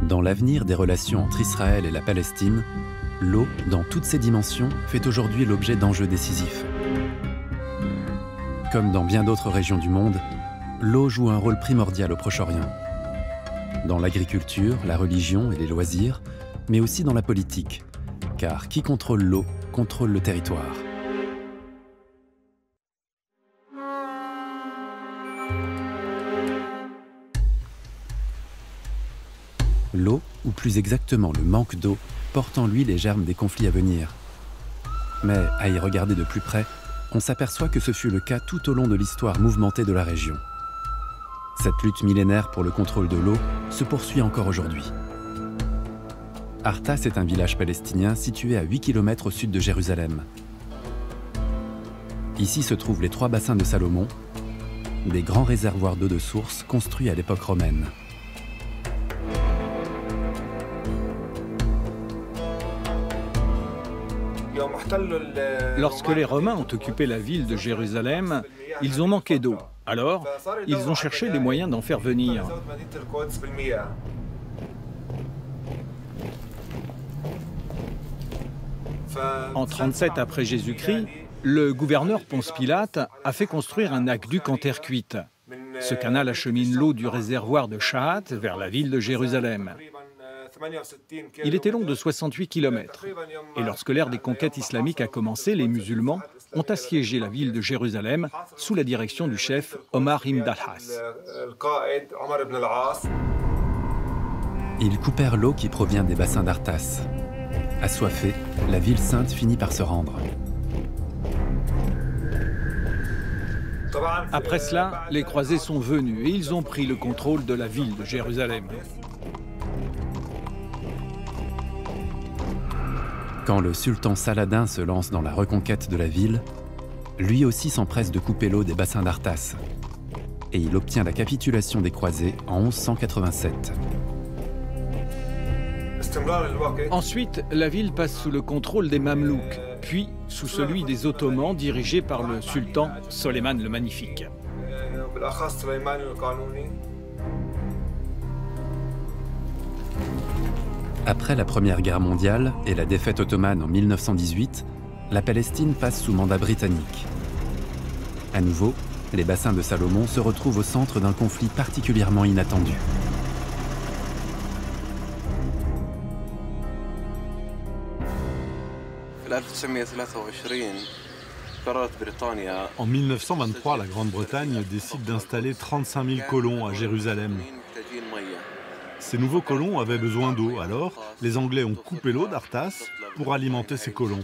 Dans l'avenir des relations entre Israël et la Palestine, l'eau, dans toutes ses dimensions, fait aujourd'hui l'objet d'enjeux décisifs. Comme dans bien d'autres régions du monde, l'eau joue un rôle primordial au Proche-Orient. Dans l'agriculture, la religion et les loisirs, mais aussi dans la politique, car qui contrôle l'eau contrôle le territoire. L'eau, ou plus exactement le manque d'eau, porte en lui les germes des conflits à venir. Mais à y regarder de plus près, on s'aperçoit que ce fut le cas tout au long de l'histoire mouvementée de la région. Cette lutte millénaire pour le contrôle de l'eau se poursuit encore aujourd'hui. Artas est un village palestinien situé à 8 km au sud de Jérusalem. Ici se trouvent les 3 bassins de Salomon, des grands réservoirs d'eau de source construits à l'époque romaine. Lorsque les Romains ont occupé la ville de Jérusalem, ils ont manqué d'eau. Alors, ils ont cherché les moyens d'en faire venir. En 37 après Jésus-Christ, le gouverneur Ponce Pilate a fait construire un aqueduc en terre cuite. Ce canal achemine l'eau du réservoir de Shahat vers la ville de Jérusalem. Il était long de 68 km. Et lorsque l'ère des conquêtes islamiques a commencé, les musulmans ont assiégé la ville de Jérusalem sous la direction du chef Omar ibn al-As. Ils coupèrent l'eau qui provient des bassins d'Artas. Assoiffée, la ville sainte finit par se rendre. Après cela, les croisés sont venus et ils ont pris le contrôle de la ville de Jérusalem. Quand le sultan Saladin se lance dans la reconquête de la ville, lui aussi s'empresse de couper l'eau des bassins d'Artas. Et il obtient la capitulation des croisés en 1187. Ensuite, la ville passe sous le contrôle des Mamelouks, puis sous celui des Ottomans dirigés par le sultan Soleiman le Magnifique. Après la Première Guerre mondiale et la défaite ottomane en 1918, la Palestine passe sous mandat britannique. À nouveau, les bassins de Salomon se retrouvent au centre d'un conflit particulièrement inattendu. En 1923, la Grande-Bretagne décide d'installer 35 000 colons à Jérusalem. Ces nouveaux colons avaient besoin d'eau, alors les Anglais ont coupé l'eau d'Artas pour alimenter ces colons.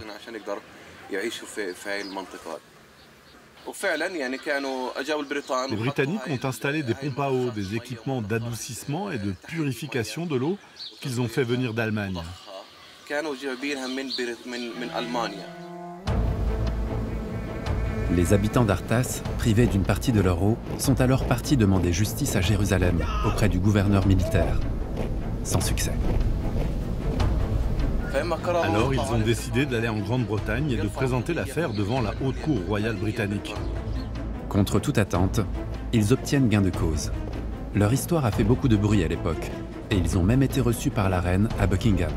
Les Britanniques ont installé des pompes à eau, des équipements d'adoucissement et de purification de l'eau qu'ils ont fait venir d'Allemagne. Les habitants d'Artas, privés d'une partie de leur eau, sont alors partis demander justice à Jérusalem auprès du gouverneur militaire. Sans succès. Alors ils ont décidé d'aller en Grande-Bretagne et de présenter l'affaire devant la haute cour royale britannique. Contre toute attente, ils obtiennent gain de cause. Leur histoire a fait beaucoup de bruit à l'époque, et ils ont même été reçus par la reine à Buckingham.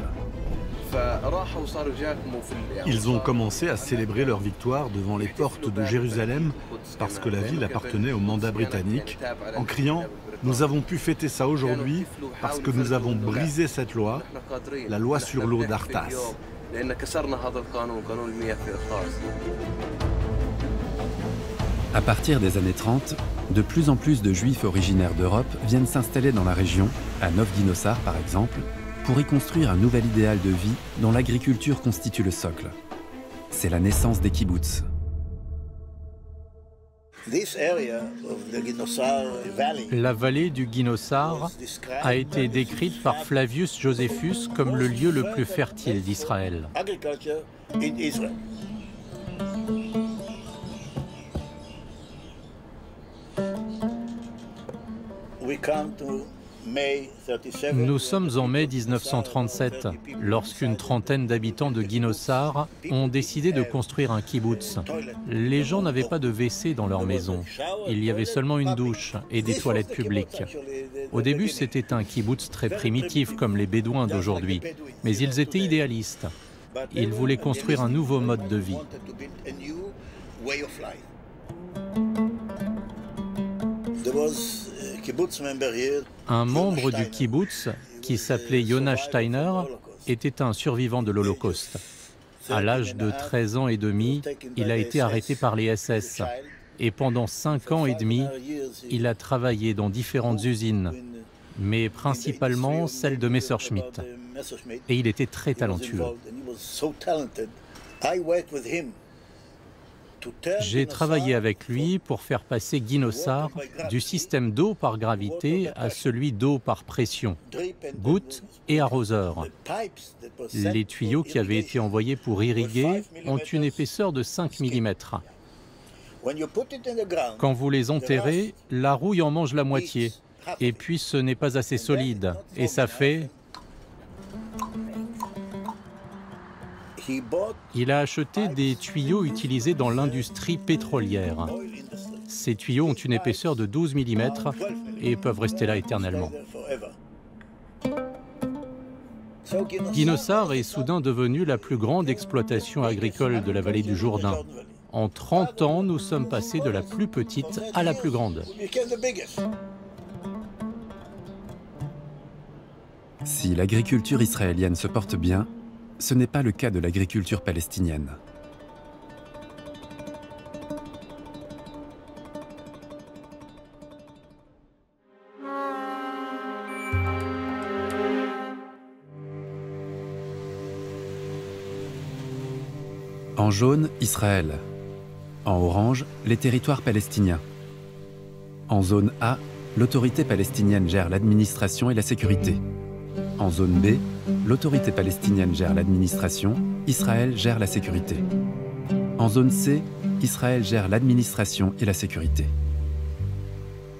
Ils ont commencé à célébrer leur victoire devant les portes de Jérusalem parce que la ville appartenait au mandat britannique, en criant « Nous avons pu fêter ça aujourd'hui parce que nous avons brisé cette loi, la loi sur l'eau d'Artas. » À partir des années 30, de plus en plus de Juifs originaires d'Europe viennent s'installer dans la région, à Novginossar par exemple, pour y construire un nouvel idéal de vie dont l'agriculture constitue le socle. C'est la naissance des kibboutz. La vallée du Guinossar a été décrite par Flavius Josephus comme le lieu le plus fertile d'Israël. Nous sommes en mai 1937, lorsqu'une trentaine d'habitants de Guinosar ont décidé de construire un kibbutz. Les gens n'avaient pas de WC dans leur maison. Il y avait seulement une douche et des toilettes publiques. Au début, c'était un kibbutz très primitif, comme les Bédouins d'aujourd'hui, mais ils étaient idéalistes. Ils voulaient construire un nouveau mode de vie. Un membre du kibbutz, qui s'appelait Yonah Steiner, était un survivant de l'Holocauste. À l'âge de 13 ans et demi, il a été arrêté par les SS. Et pendant 5 ans et demi, il a travaillé dans différentes usines, mais principalement celle de Messerschmitt. Et il était très talentueux. J'ai travaillé avec lui pour faire passer Guinosar du système d'eau par gravité à celui d'eau par pression, gouttes et arroseurs. Les tuyaux qui avaient été envoyés pour irriguer ont une épaisseur de 5 mm. Quand vous les enterrez, la rouille en mange la moitié. Et puis ce n'est pas assez solide. Et ça fait... Il a acheté des tuyaux utilisés dans l'industrie pétrolière. Ces tuyaux ont une épaisseur de 12 mm et peuvent rester là éternellement. Guinosar est soudain devenue la plus grande exploitation agricole de la vallée du Jourdain. En 30 ans, nous sommes passés de la plus petite à la plus grande. Si l'agriculture israélienne se porte bien, ce n'est pas le cas de l'agriculture palestinienne. En jaune, Israël. En orange, les territoires palestiniens. En zone A, l'autorité palestinienne gère l'administration et la sécurité. En zone B, l'autorité palestinienne gère l'administration, Israël gère la sécurité. En zone C, Israël gère l'administration et la sécurité.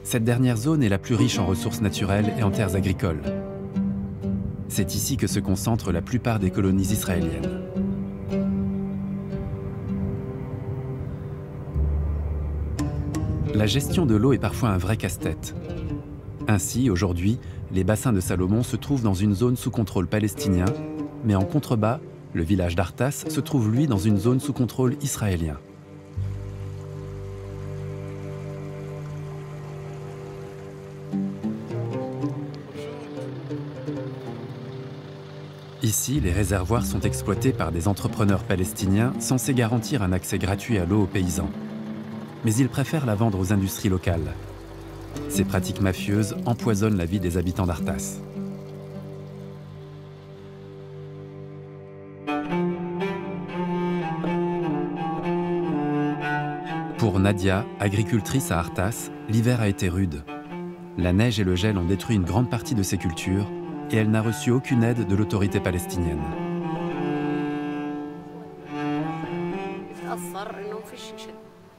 Cette dernière zone est la plus riche en ressources naturelles et en terres agricoles. C'est ici que se concentrent la plupart des colonies israéliennes. La gestion de l'eau est parfois un vrai casse-tête. Ainsi, aujourd'hui, les bassins de Salomon se trouvent dans une zone sous contrôle palestinien, mais en contrebas, le village d'Artas se trouve lui dans une zone sous contrôle israélien. Ici, les réservoirs sont exploités par des entrepreneurs palestiniens censés garantir un accès gratuit à l'eau aux paysans. Mais ils préfèrent la vendre aux industries locales. Ces pratiques mafieuses empoisonnent la vie des habitants d'Artas. Pour Nadia, agricultrice à Artas, l'hiver a été rude. La neige et le gel ont détruit une grande partie de ses cultures et elle n'a reçu aucune aide de l'autorité palestinienne.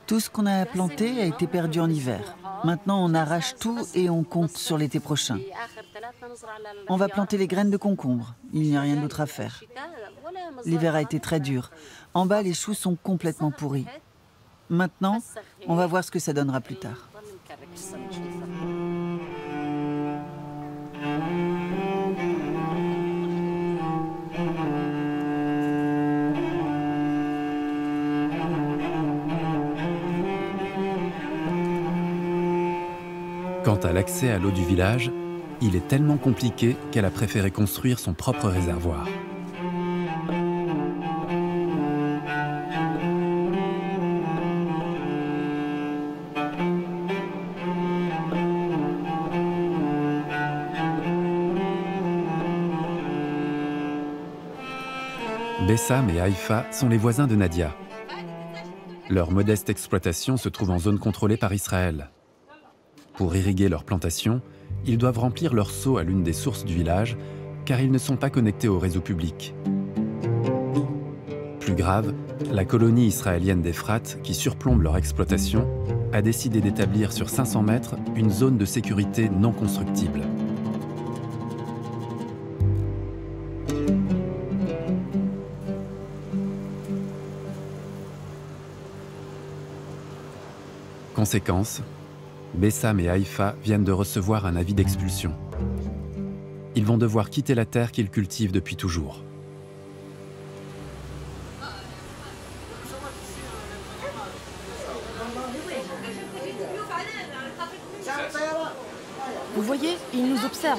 Tout ce qu'on a planté a été perdu en hiver. Maintenant, on arrache tout et on compte sur l'été prochain. On va planter les graines de concombre. Il n'y a rien d'autre à faire. L'hiver a été très dur. En bas, les choux sont complètement pourris. Maintenant, on va voir ce que ça donnera plus tard. Quant à l'accès à l'eau du village, il est tellement compliqué qu'elle a préféré construire son propre réservoir. Bessam et Haïfa sont les voisins de Nadia. Leur modeste exploitation se trouve en zone contrôlée par Israël. Pour irriguer leurs plantations, ils doivent remplir leur seau à l'une des sources du village, car ils ne sont pas connectés au réseau public. Plus grave, la colonie israélienne d'Ephrate, qui surplombe leur exploitation, a décidé d'établir sur 500 mètres une zone de sécurité non constructible. Conséquence, Bessam et Haïfa viennent de recevoir un avis d'expulsion. Ils vont devoir quitter la terre qu'ils cultivent depuis toujours. Vous voyez, ils nous observent.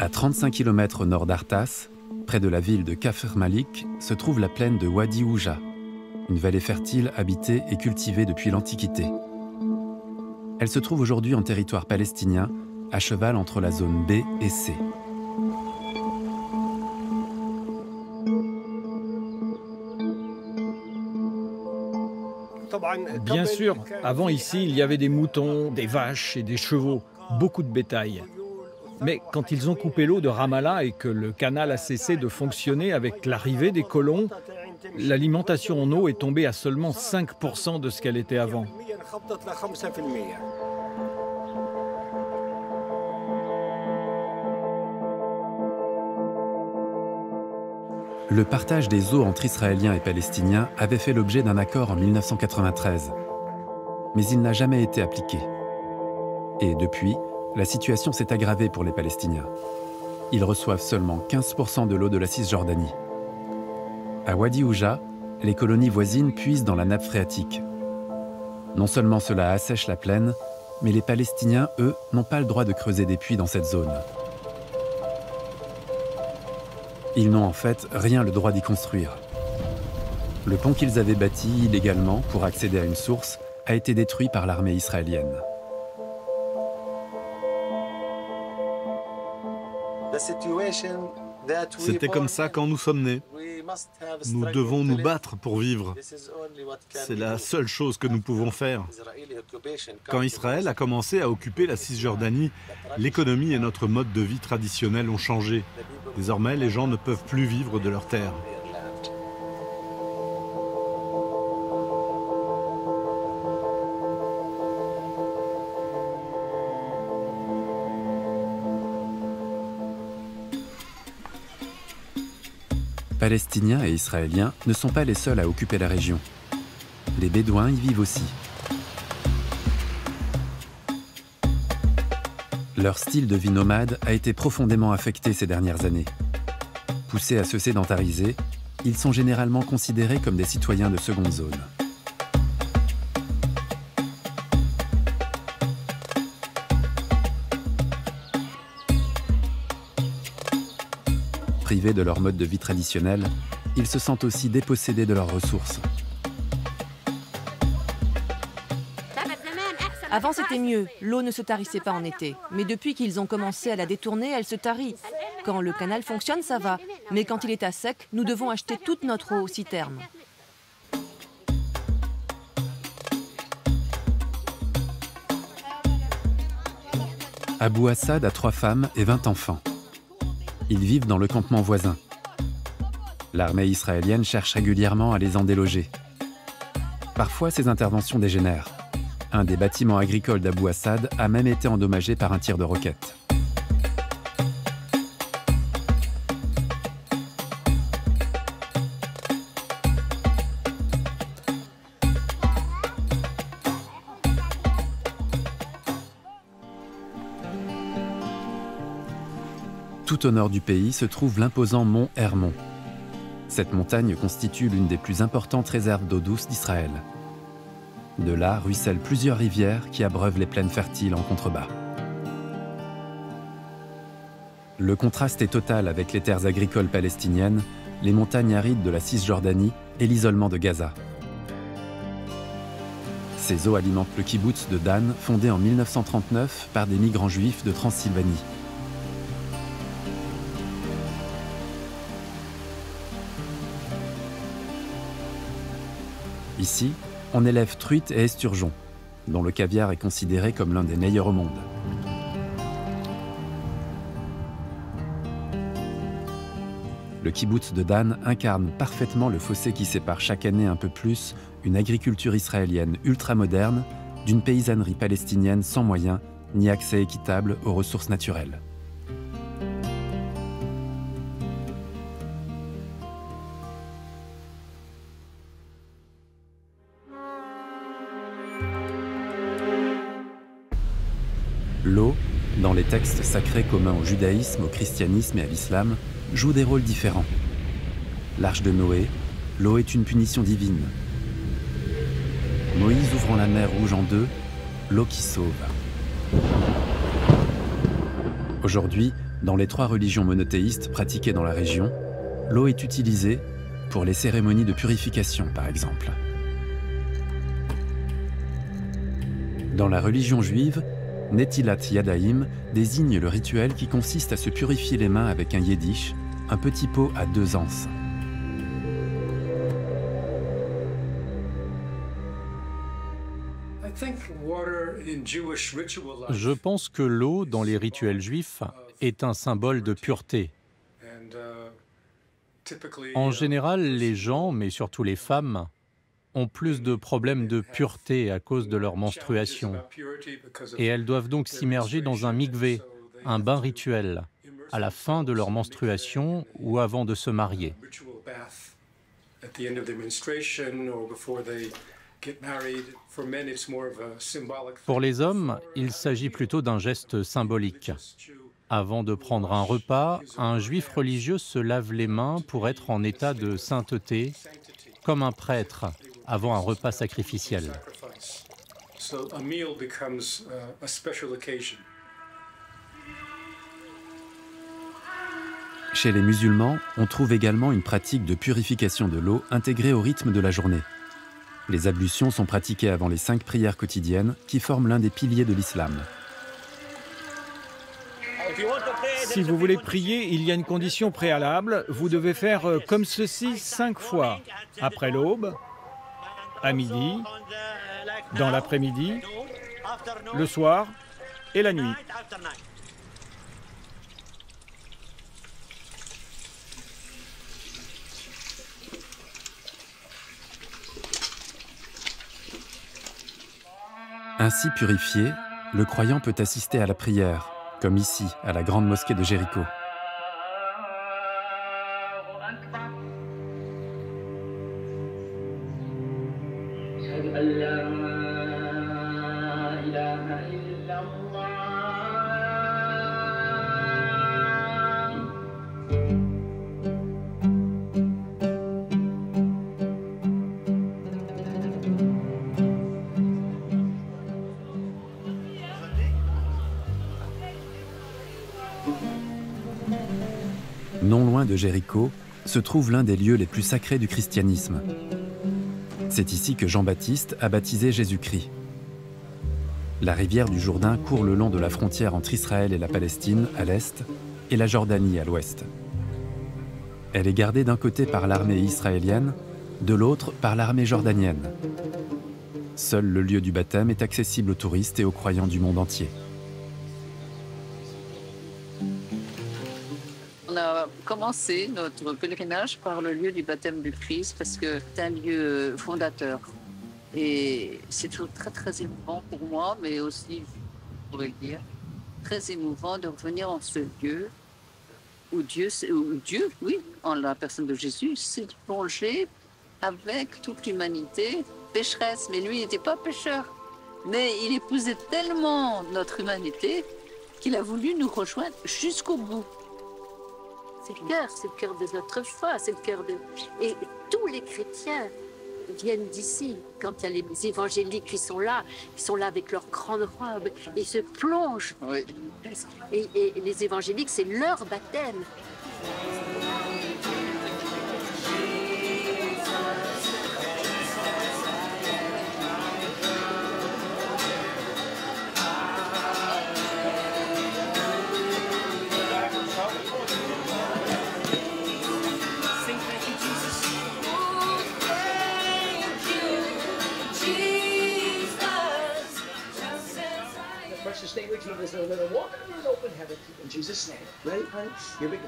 À 35 km au nord d'Artas, près de la ville de Kafr Malik, se trouve la plaine de Wadi Ouja, une vallée fertile habitée et cultivée depuis l'Antiquité. Elle se trouve aujourd'hui en territoire palestinien, à cheval entre la zone B et C. Bien sûr, avant ici, il y avait des moutons, des vaches et des chevaux, beaucoup de bétail. Mais quand ils ont coupé l'eau de Ramallah et que le canal a cessé de fonctionner avec l'arrivée des colons, l'alimentation en eau est tombée à seulement 5% de ce qu'elle était avant. Le partage des eaux entre Israéliens et Palestiniens avait fait l'objet d'un accord en 1993. Mais il n'a jamais été appliqué. Et depuis, la situation s'est aggravée pour les Palestiniens. Ils reçoivent seulement 15% de l'eau de la Cisjordanie. À Wadi Ouja, les colonies voisines puisent dans la nappe phréatique. Non seulement cela assèche la plaine, mais les Palestiniens, eux, n'ont pas le droit de creuser des puits dans cette zone. Ils n'ont en fait rien le droit d'y construire. Le pont qu'ils avaient bâti illégalement pour accéder à une source a été détruit par l'armée israélienne. C'était comme ça quand nous sommes nés. Nous devons nous battre pour vivre. C'est la seule chose que nous pouvons faire. Quand Israël a commencé à occuper la Cisjordanie, l'économie et notre mode de vie traditionnel ont changé. Désormais, les gens ne peuvent plus vivre de leurs terres. Palestiniens et Israéliens ne sont pas les seuls à occuper la région. Les Bédouins y vivent aussi. Leur style de vie nomade a été profondément affecté ces dernières années. Poussés à se sédentariser, ils sont généralement considérés comme des citoyens de seconde zone. Privés de leur mode de vie traditionnel, ils se sentent aussi dépossédés de leurs ressources. Avant, c'était mieux. L'eau ne se tarissait pas en été. Mais depuis qu'ils ont commencé à la détourner, elle se tarit. Quand le canal fonctionne, ça va. Mais quand il est à sec, nous devons acheter toute notre eau aux citernes. Abou Assad a 3 femmes et 20 enfants. Ils vivent dans le campement voisin. L'armée israélienne cherche régulièrement à les en déloger. Parfois, ces interventions dégénèrent. Un des bâtiments agricoles d'Abou Assad a même été endommagé par un tir de roquette. Tout au nord du pays se trouve l'imposant mont Hermon. Cette montagne constitue l'une des plus importantes réserves d'eau douce d'Israël. De là ruissellent plusieurs rivières qui abreuvent les plaines fertiles en contrebas. Le contraste est total avec les terres agricoles palestiniennes, les montagnes arides de la Cisjordanie et l'isolement de Gaza. Ces eaux alimentent le kibboutz de Dan, fondé en 1939 par des migrants juifs de Transylvanie. Ici, on élève truites et esturgeons, dont le caviar est considéré comme l'un des meilleurs au monde. Le kibboutz de Dan incarne parfaitement le fossé qui sépare chaque année un peu plus une agriculture israélienne ultramoderne, d'une paysannerie palestinienne sans moyens ni accès équitable aux ressources naturelles. L'eau, dans les textes sacrés communs au judaïsme, au christianisme et à l'islam, joue des rôles différents. L'Arche de Noé, l'eau est une punition divine. Moïse ouvrant la mer Rouge en deux, l'eau qui sauve. Aujourd'hui, dans les 3 religions monothéistes pratiquées dans la région, l'eau est utilisée pour les cérémonies de purification, par exemple. Dans la religion juive, Netilat Yadayim désigne le rituel qui consiste à se purifier les mains avec un yiddish, un petit pot à 2 anses. Je pense que l'eau, dans les rituels juifs, est un symbole de pureté. En général, les gens, mais surtout les femmes, ont plus de problèmes de pureté à cause de leur menstruation. Et elles doivent donc s'immerger dans un mikvé, un bain rituel, à la fin de leur menstruation ou avant de se marier. Pour les hommes, il s'agit plutôt d'un geste symbolique. Avant de prendre un repas, un juif religieux se lave les mains pour être en état de sainteté, comme un prêtre avant un repas sacrificiel. Chez les musulmans, on trouve également une pratique de purification de l'eau intégrée au rythme de la journée. Les ablutions sont pratiquées avant les 5 prières quotidiennes qui forment l'un des piliers de l'islam. Si vous voulez prier, il y a une condition préalable. Vous devez faire comme ceci 5 fois. Après l'aube, à midi, dans l'après-midi, le soir et la nuit. Ainsi purifié, le croyant peut assister à la prière, comme ici, à la grande mosquée de Jéricho. Non loin de Jéricho, se trouve l'un des lieux les plus sacrés du christianisme. C'est ici que Jean-Baptiste a baptisé Jésus-Christ. La rivière du Jourdain court le long de la frontière entre Israël et la Palestine à l'est et la Jordanie à l'ouest. Elle est gardée d'un côté par l'armée israélienne, de l'autre par l'armée jordanienne. Seul le lieu du baptême est accessible aux touristes et aux croyants du monde entier. On a commencé notre pèlerinage par le lieu du baptême du Christ parce que c'est un lieu fondateur. Et c'est toujours très très émouvant pour moi, mais aussi, je pourrais le dire, très émouvant de revenir en ce lieu où Dieu, oui, en la personne de Jésus, s'est plongé avec toute l'humanité, pécheresse. Mais lui, il n'était pas pécheur. Mais il épousait tellement notre humanité qu'il a voulu nous rejoindre jusqu'au bout. C'est le cœur de notre foi, c'est le cœur de... Et tous les chrétiens viennent d'ici. Quand il y a les évangéliques qui sont là, ils sont là avec leurs grandes robes, ils se plongent. Oui. Et les évangéliques, c'est leur baptême. Stay with you. There's another walk in an open heaven. In Jesus' name. Ready, honey? Here we go.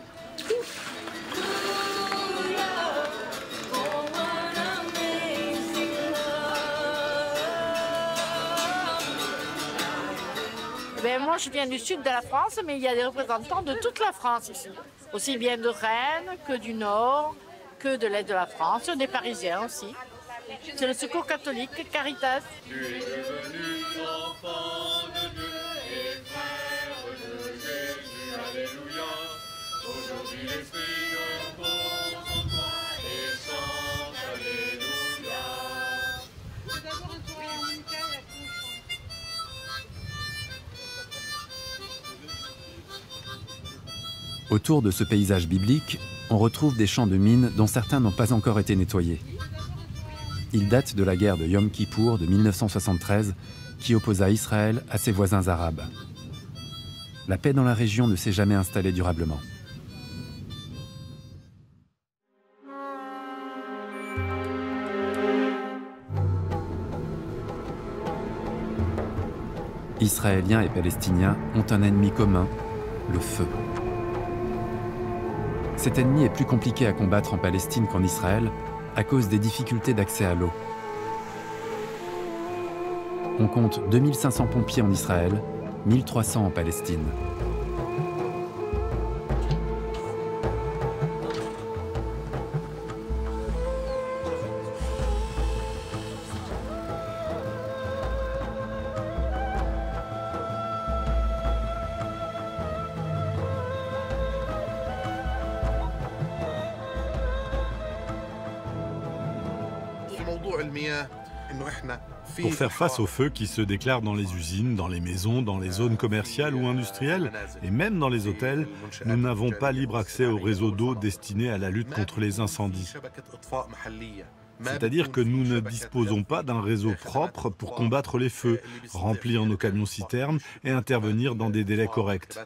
moi, je viens du sud de la France, mais il y a des représentants de toute la France ici. Aussi bien de Rennes que du Nord, que de l'Est de la France, des Parisiens aussi. C'est le Secours catholique, Caritas. Tu es devenu enfant de Dieu et frère de Jésus, alléluia. Aujourd'hui l'Esprit repose en toi et chante, alléluia. Autour de ce paysage biblique, on retrouve des champs de mines dont certains n'ont pas encore été nettoyés. Ils datent de la guerre de Yom Kippour de 1973 qui opposa Israël à ses voisins arabes. La paix dans la région ne s'est jamais installée durablement. Israéliens et Palestiniens ont un ennemi commun, le feu. Cet ennemi est plus compliqué à combattre en Palestine qu'en Israël à cause des difficultés d'accès à l'eau. On compte 2500 pompiers en Israël, 1300 en Palestine. Pour faire face aux feux qui se déclarent dans les usines, dans les maisons, dans les zones commerciales ou industrielles, et même dans les hôtels, nous n'avons pas libre accès au réseau d'eau destiné à la lutte contre les incendies. C'est-à-dire que nous ne disposons pas d'un réseau propre pour combattre les feux, remplir nos camions-citernes et intervenir dans des délais corrects.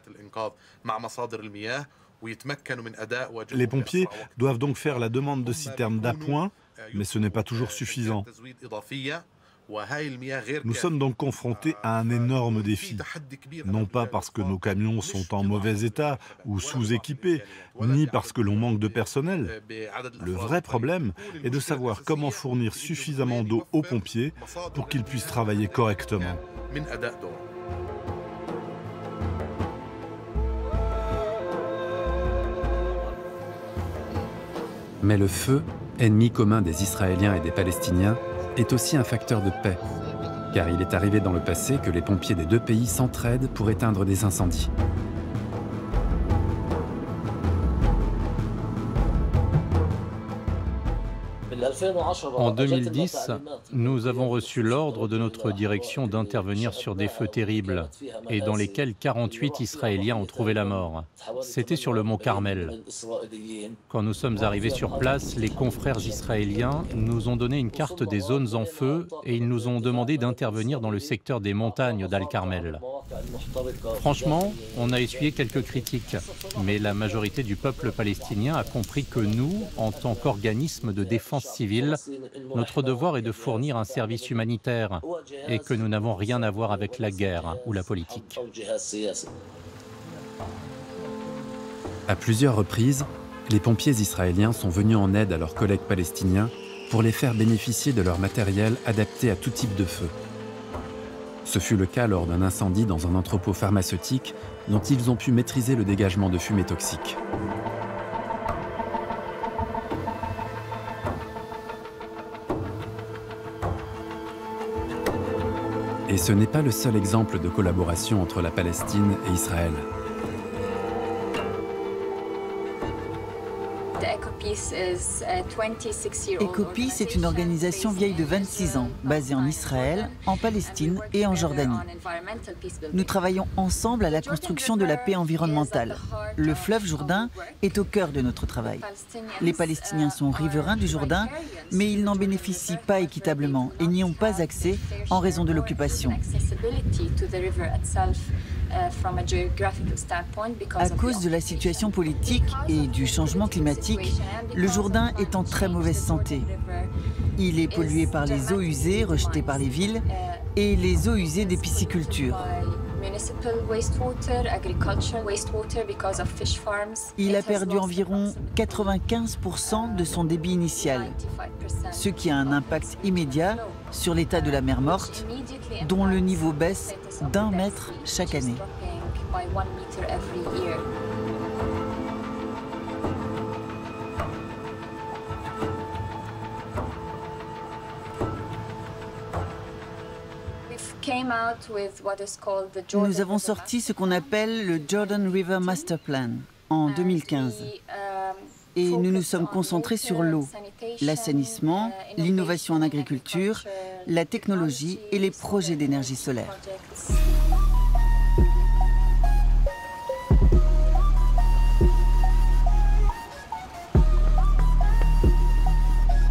Les pompiers doivent donc faire la demande de citernes d'appoint, mais ce n'est pas toujours suffisant. Nous sommes donc confrontés à un énorme défi, non pas parce que nos camions sont en mauvais état ou sous-équipés, ni parce que l'on manque de personnel. Le vrai problème est de savoir comment fournir suffisamment d'eau aux pompiers pour qu'ils puissent travailler correctement. Mais le feu, ennemi commun des Israéliens et des Palestiniens, est aussi un facteur de paix, car il est arrivé dans le passé que les pompiers des deux pays s'entraident pour éteindre des incendies. En 2010, nous avons reçu l'ordre de notre direction d'intervenir sur des feux terribles et dans lesquels 48 Israéliens ont trouvé la mort. C'était sur le mont Carmel. Quand nous sommes arrivés sur place, les confrères israéliens nous ont donné une carte des zones en feu et ils nous ont demandé d'intervenir dans le secteur des montagnes d'Al-Carmel. Franchement, on a essuyé quelques critiques, mais la majorité du peuple palestinien a compris que nous, en tant qu'organisme de défense civile, notre devoir est de fournir un service humanitaire et que nous n'avons rien à voir avec la guerre ou la politique. À plusieurs reprises, les pompiers israéliens sont venus en aide à leurs collègues palestiniens pour les faire bénéficier de leur matériel adapté à tout type de feu. Ce fut le cas lors d'un incendie dans un entrepôt pharmaceutique dont ils ont pu maîtriser le dégagement de fumée toxique. Et ce n'est pas le seul exemple de collaboration entre la Palestine et Israël. Ecopeace est une organisation vieille de 26 ans, basée en Israël, en Palestine et en Jordanie. Nous travaillons ensemble à la construction de la paix environnementale. Le fleuve Jourdain est au cœur de notre travail. Les Palestiniens sont riverains du Jourdain, mais ils n'en bénéficient pas équitablement et n'y ont pas accès en raison de l'occupation. À cause de la situation politique et du changement climatique, le Jourdain est en très mauvaise santé. Il est pollué par les eaux usées rejetées par les villes et les eaux usées des piscicultures. Il a perdu environ 95% de son débit initial, ce qui a un impact immédiat sur l'état de la mer Morte, dont le niveau baisse d'1 mètre chaque année. Nous avons sorti ce qu'on appelle le Jordan River Master Plan en 2015. Et nous nous sommes concentrés sur l'eau, l'assainissement, l'innovation en agriculture, la technologie et les projets d'énergie solaire.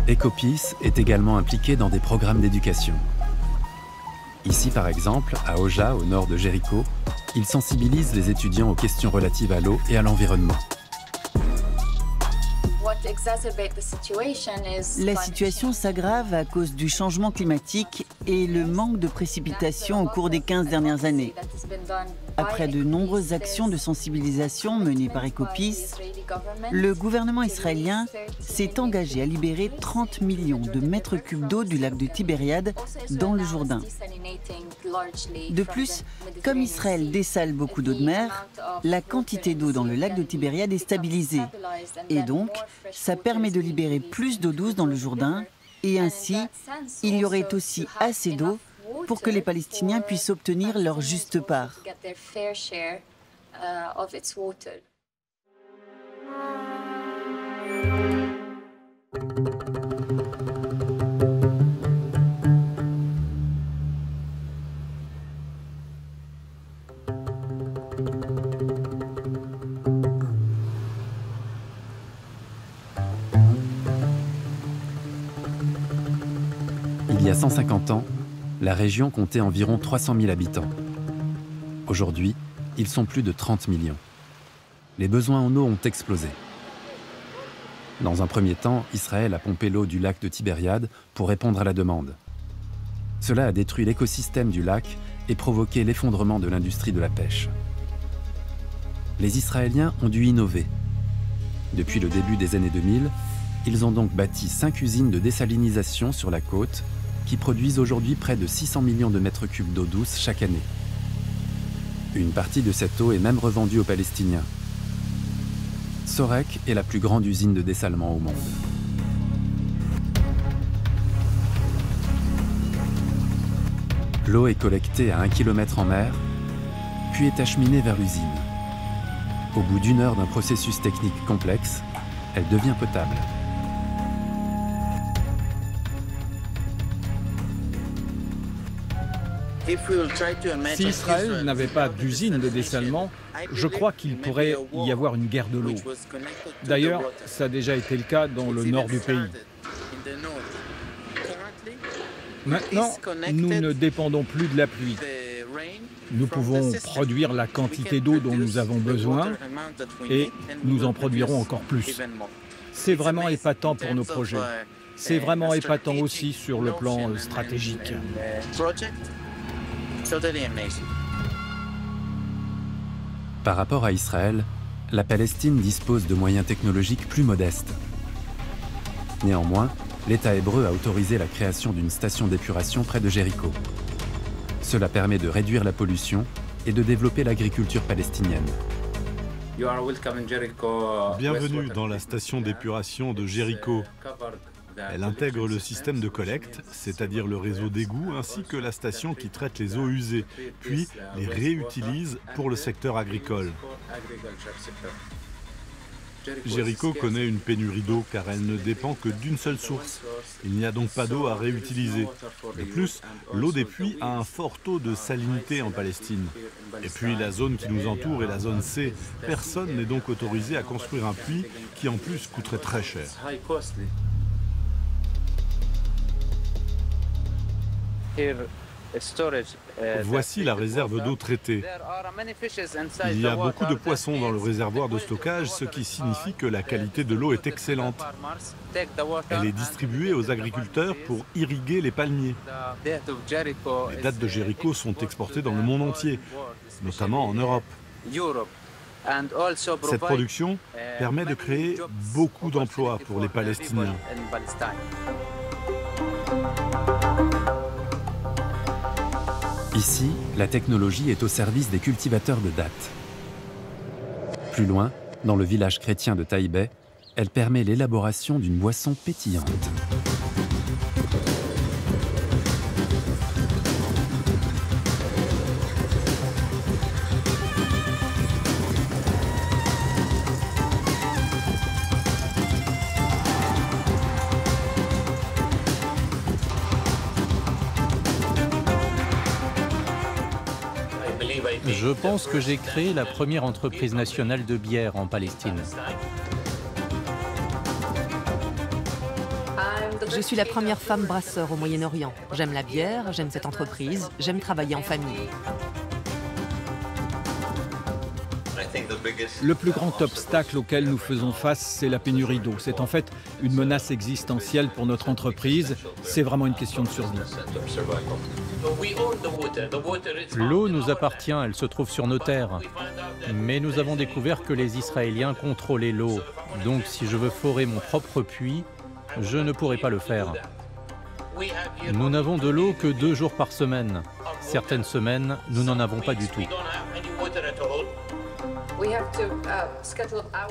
Ecopeace est également impliqué dans des programmes d'éducation. Ici, par exemple, à Oja, au nord de Jéricho, il sensibilise les étudiants aux questions relatives à l'eau et à l'environnement. La situation s'aggrave à cause du changement climatique et le manque de précipitations au cours des 15 dernières années. Après de nombreuses actions de sensibilisation menées par Ecopeace, le gouvernement israélien s'est engagé à libérer 30 millions de mètres cubes d'eau du lac de Tibériade dans le Jourdain. De plus, comme Israël dessale beaucoup d'eau de mer, la quantité d'eau dans le lac de Tibériade est stabilisée. Et donc, ça permet de libérer plus d'eau douce dans le Jourdain et ainsi, il y aurait aussi assez d'eau pour que les Palestiniens puissent obtenir leur juste part. Il y a 150 ans, la région comptait environ 300 000 habitants. Aujourd'hui, ils sont plus de 30 millions. Les besoins en eau ont explosé. Dans un premier temps, Israël a pompé l'eau du lac de Tibériade pour répondre à la demande. Cela a détruit l'écosystème du lac et provoqué l'effondrement de l'industrie de la pêche. Les Israéliens ont dû innover. Depuis le début des années 2000, ils ont donc bâti 5 usines de désalinisation sur la côte qui produisent aujourd'hui près de 600 millions de mètres cubes d'eau douce chaque année. Une partie de cette eau est même revendue aux Palestiniens. Sorek est la plus grande usine de dessalement au monde. L'eau est collectée à 1 km en mer, puis est acheminée vers l'usine. Au bout d'1 heure d'un processus technique complexe, elle devient potable. Si Israël n'avait pas d'usine de dessalement, je crois qu'il pourrait y avoir une guerre de l'eau. D'ailleurs, ça a déjà été le cas dans le nord du pays. Maintenant, nous ne dépendons plus de la pluie. Nous pouvons produire la quantité d'eau dont nous avons besoin et nous en produirons encore plus. C'est vraiment épatant pour nos projets. C'est vraiment épatant aussi sur le plan stratégique. Par rapport à Israël, la Palestine dispose de moyens technologiques plus modestes. Néanmoins, l'État hébreu a autorisé la création d'une station d'épuration près de Jéricho. Cela permet de réduire la pollution et de développer l'agriculture palestinienne. Bienvenue dans la station d'épuration de Jéricho. Elle intègre le système de collecte, c'est-à-dire le réseau d'égouts, ainsi que la station qui traite les eaux usées, puis les réutilise pour le secteur agricole. Jéricho connaît une pénurie d'eau car elle ne dépend que d'une seule source. Il n'y a donc pas d'eau à réutiliser. De plus, l'eau des puits a un fort taux de salinité en Palestine. Et puis la zone qui nous entoure est la zone C. Personne n'est donc autorisé à construire un puits qui en plus coûterait très cher. Voici la réserve d'eau traitée. Il y a beaucoup de poissons dans le réservoir de stockage, ce qui signifie que la qualité de l'eau est excellente. Elle est distribuée aux agriculteurs pour irriguer les palmiers. Les dattes de Jéricho sont exportées dans le monde entier, notamment en Europe. Cette production permet de créer beaucoup d'emplois pour les Palestiniens. Ici, la technologie est au service des cultivateurs de dattes. Plus loin, dans le village chrétien de Taïbeh, elle permet l'élaboration d'une boisson pétillante. Je pense que j'ai créé la première entreprise nationale de bière en Palestine. Je suis la première femme brasseur au Moyen-Orient. J'aime la bière, j'aime cette entreprise, j'aime travailler en famille. Le plus grand obstacle auquel nous faisons face, c'est la pénurie d'eau. C'est en fait une menace existentielle pour notre entreprise. C'est vraiment une question de survie. L'eau nous appartient, elle se trouve sur nos terres. Mais nous avons découvert que les Israéliens contrôlaient l'eau. Donc si je veux forer mon propre puits, je ne pourrai pas le faire. Nous n'avons de l'eau que 2 jours par semaine. Certaines semaines, nous n'en avons pas du tout.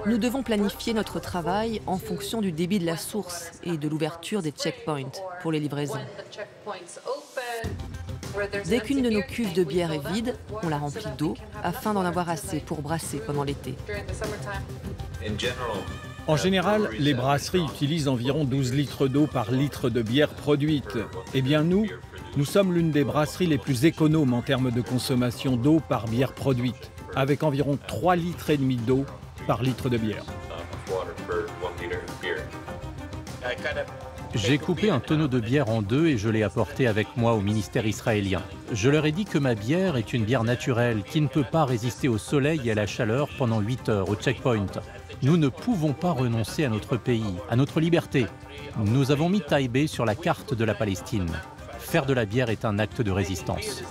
Nous devons planifier notre travail en fonction du débit de la source et de l'ouverture des checkpoints pour les livraisons. Dès qu'une de nos cuves de bière est vide, on la remplit d'eau afin d'en avoir assez pour brasser pendant l'été. En général, les brasseries utilisent environ 12 litres d'eau par litre de bière produite. Eh bien nous sommes l'une des brasseries les plus économes en termes de consommation d'eau par bière produite, avec environ 3,5 litres d'eau par litre de bière. J'ai coupé un tonneau de bière en 2 et je l'ai apporté avec moi au ministère israélien. Je leur ai dit que ma bière est une bière naturelle qui ne peut pas résister au soleil et à la chaleur pendant 8 heures au checkpoint. Nous ne pouvons pas renoncer à notre pays, à notre liberté. Nous avons mis Taïbeh sur la carte de la Palestine. Faire de la bière est un acte de résistance.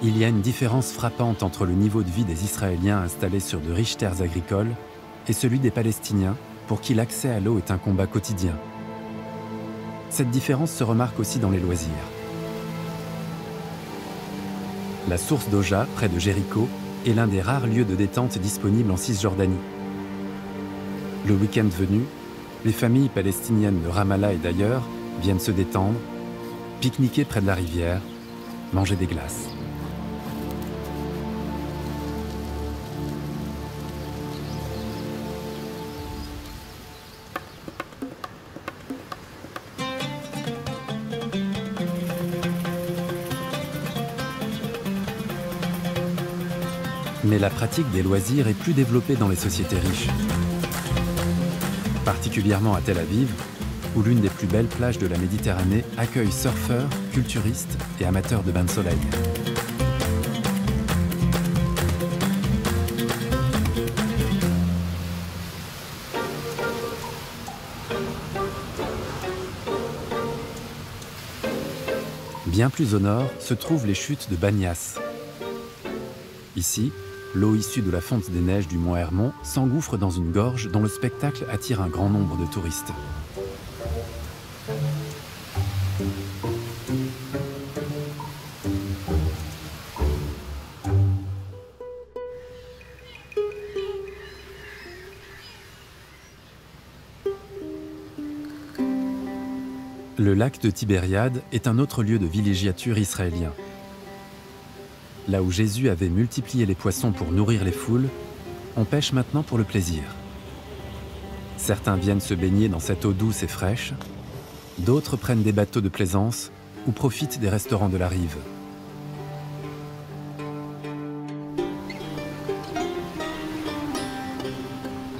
Il y a une différence frappante entre le niveau de vie des Israéliens installés sur de riches terres agricoles et celui des Palestiniens, pour qui l'accès à l'eau est un combat quotidien. Cette différence se remarque aussi dans les loisirs. La source d'Oja, près de Jéricho, est l'un des rares lieux de détente disponibles en Cisjordanie. Le week-end venu, les familles palestiniennes de Ramallah et d'ailleurs viennent se détendre, pique-niquer près de la rivière, manger des glaces. Mais la pratique des loisirs est plus développée dans les sociétés riches. Particulièrement à Tel Aviv, où l'une des plus belles plages de la Méditerranée accueille surfeurs, culturistes et amateurs de bains de soleil. Bien plus au nord se trouvent les chutes de Banias. Ici, l'eau issue de la fonte des neiges du mont Hermon s'engouffre dans une gorge dont le spectacle attire un grand nombre de touristes. Le lac de Tibériade est un autre lieu de villégiature israélien. Là où Jésus avait multiplié les poissons pour nourrir les foules, on pêche maintenant pour le plaisir. Certains viennent se baigner dans cette eau douce et fraîche, d'autres prennent des bateaux de plaisance ou profitent des restaurants de la rive.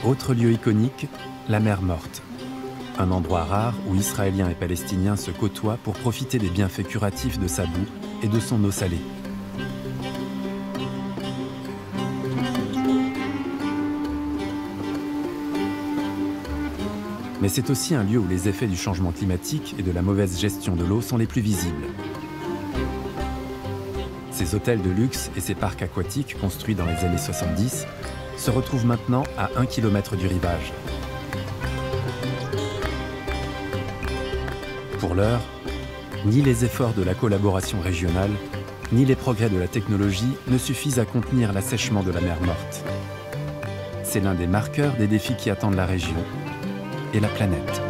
Autre lieu iconique, la mer Morte. Un endroit rare où Israéliens et Palestiniens se côtoient pour profiter des bienfaits curatifs de sa boue et de son eau salée. Mais c'est aussi un lieu où les effets du changement climatique et de la mauvaise gestion de l'eau sont les plus visibles. Ces hôtels de luxe et ces parcs aquatiques construits dans les années 70 se retrouvent maintenant à 1 km du rivage. Pour l'heure, ni les efforts de la collaboration régionale, ni les progrès de la technologie ne suffisent à contenir l'assèchement de la mer Morte. C'est l'un des marqueurs des défis qui attendent la région et la planète.